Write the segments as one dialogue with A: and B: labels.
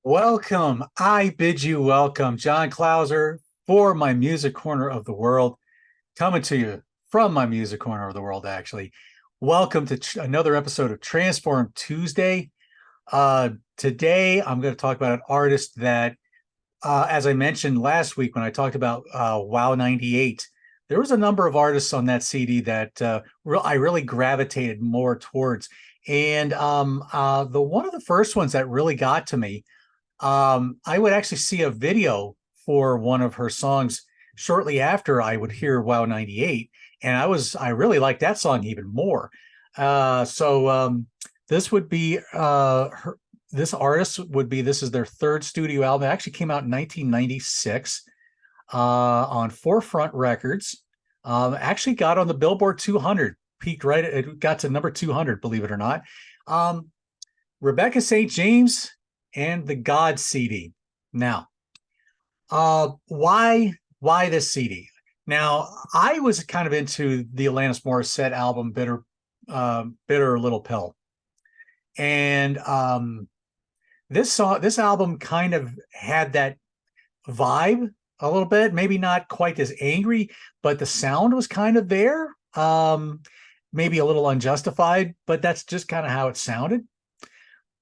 A: Welcome. I bid you welcome, John Clauser, for my music corner of the world, coming to you from my music corner of the world, actually. Welcome to another episode of Transform Tuesday. Today, I'm going to talk about an artist that, as I mentioned last week when I talked about Wow 98, there was a number of artists on that CD that I really gravitated more towards. And the one of the first ones that really got to me, I would actually see a video for one of her songs shortly after I would hear Wow 98. And I really liked that song even more. So this would be this artist would be, this is their third studio album. It actually came out in 1996 on Forefront Records. Actually got on the Billboard 200, peaked right, it got to number 200, believe it or not. Um, Rebecca St. James and the God CD. Now, why this CD? Now, I was kind of into the Alanis Morissette album, Bitter Little Pill, and this album kind of had that vibe a little bit, maybe not quite as angry, but the sound was kind of there. Maybe a little unjustified, but that's just kind of how it sounded.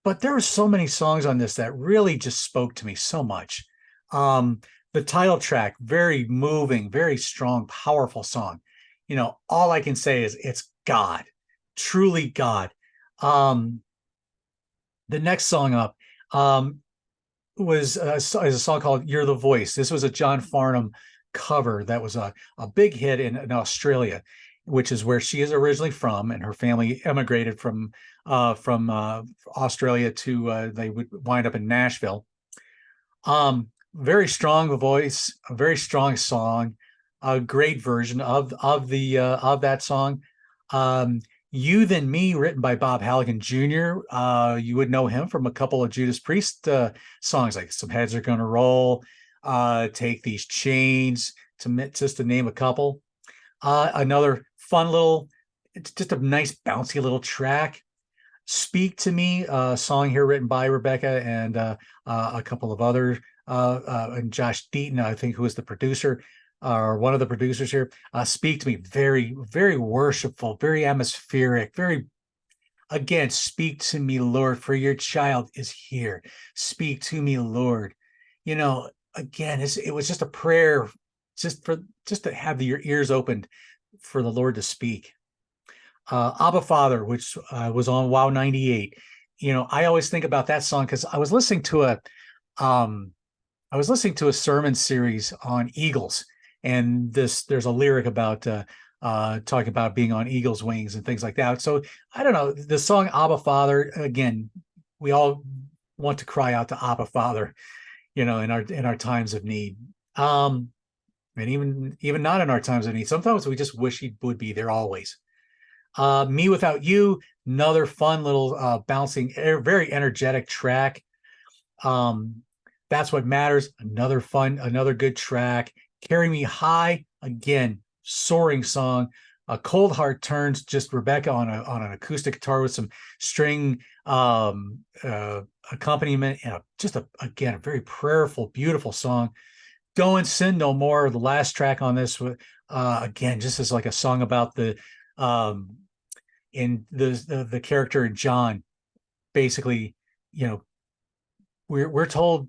A: But there were so many songs on this that really just spoke to me so much. The title track, very moving, very strong, powerful song. All I can say is it's God, truly God. Um, the next song up is a song called "You're the Voice." This was a John Farnham cover that was a big hit in Australia, which is where she is originally from, and her family emigrated from Australia to they would wind up in Nashville. Very strong voice, a very strong song, a great version of that song. Um, "You Then Me," written by Bob Halligan Jr. You would know him from a couple of Judas Priest songs, like "Some Heads Are Gonna Roll," "Take These Chains," just to name a couple. Another fun little, it's just a nice bouncy little track. "Speak to Me," a song here written by Rebecca and a couple of other, and Josh Deaton, I think, who was the producer or one of the producers here. "Speak to Me," very, very worshipful, very atmospheric, very, again, "Speak to me, Lord, for your child is here. Speak to me, Lord." Again, it was just a prayer, just to have your ears opened for the Lord to speak. "Abba Father," which was on Wow 98. I always think about that song because um, I was listening to a sermon series on Eagles, and there's a lyric about talking about being on eagle's wings and things like that. So I don't know, the song "Abba Father," again, we all want to cry out to Abba Father, in our times of need. And even not in our times of need. Sometimes we just wish he would be there always. "Me Without You," another fun little bouncing, very energetic track. Um, "That's What Matters," another good track. "Carry Me High," again, soaring song. "Cold Heart Turns," just Rebecca on an acoustic guitar with some string accompaniment, and again, a very prayerful, beautiful song. "Go and Sin No More," the last track on this, again, just as like a song about um, in the character John. Basically, you know, we're told,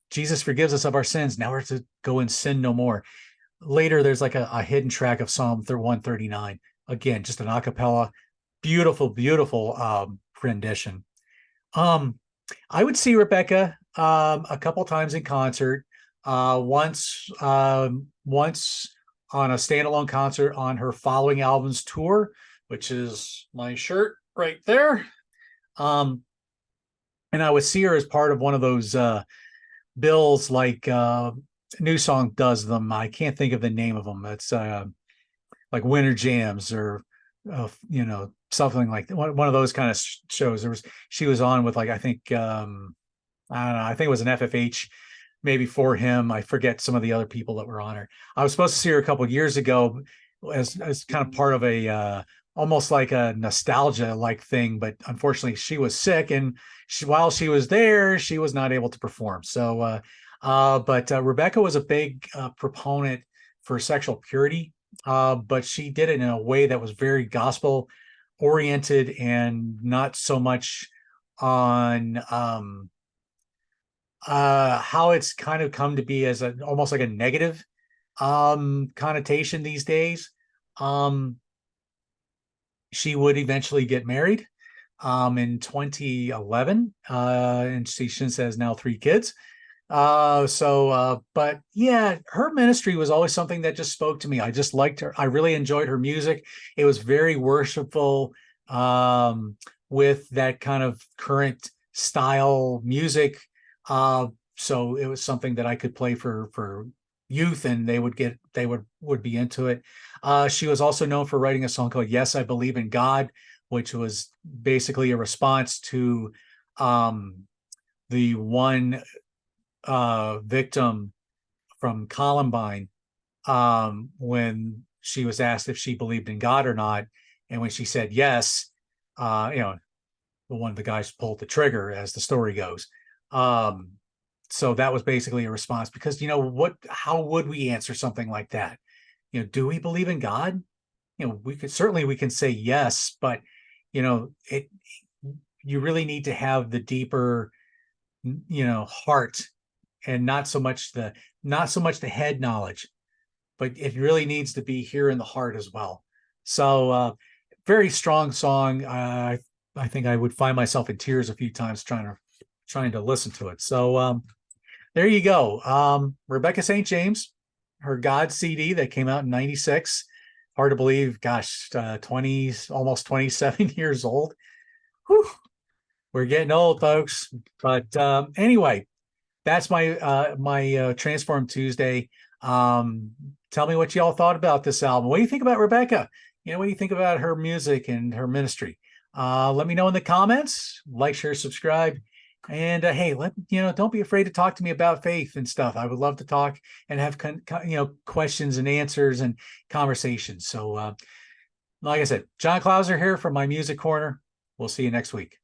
A: Jesus forgives us of our sins. Now we're to go and sin no more. Later, there's like a hidden track of Psalm 139. Again, just an a cappella, beautiful, beautiful rendition. Um, I would see Rebecca a couple times in concert. Once on a standalone concert on her following albums tour, which is my shirt right there. Um, and I would see her as part of one of those bills, like New Song does them. I can't think of the name of them. It's like Winter Jams or something like that. One of those kind of shows. She was on with, like, I think, I don't know, I think it was an FFH maybe for him. I forget some of the other people that were on her. I was supposed to see her a couple of years ago as kind of part of almost like a nostalgia like thing, but unfortunately she was sick, and while she was there, she was not able to perform. So, but Rebecca was a big proponent for sexual purity, but she did it in a way that was very gospel oriented and not so much on how it's kind of come to be as a almost like a negative connotation these days. Um, she would eventually get married in 2011, and she since has now 3 kids. But yeah, her ministry was always something that just spoke to me. I just liked her. I really enjoyed her music. It was very worshipful, um, with that kind of current style music. Uh, so it was something that I could play for youth, and they would be into it. She was also known for writing a song called "Yes, I Believe in God," which was basically a response to um, the one victim from Columbine, when she was asked if she believed in God or not, and when she said yes, you know, one of the guys pulled the trigger, as the story goes. Um, so that was basically a response, because what? How would we answer something like that? Do we believe in God? We can say yes, but it. You really need to have the deeper, heart, and not so much the head knowledge, but it really needs to be here in the heart as well. So, very strong song. I think I would find myself in tears a few times trying to listen to it. So, there you go. Rebecca St. James, her God CD that came out in '96. Hard to believe, gosh, 20, almost 27 years old. Whew, we're getting old, folks. But anyway, that's my Transform Tuesday. Tell me what y'all thought about this album. What do you think about Rebecca? What do you think about her music and her ministry? Let me know in the comments. Like, share, subscribe, and hey, don't be afraid to talk to me about faith and stuff. I would love to talk and have questions and answers and conversations. So, like I said, John Clauser here from My Music Corner. We'll see you next week.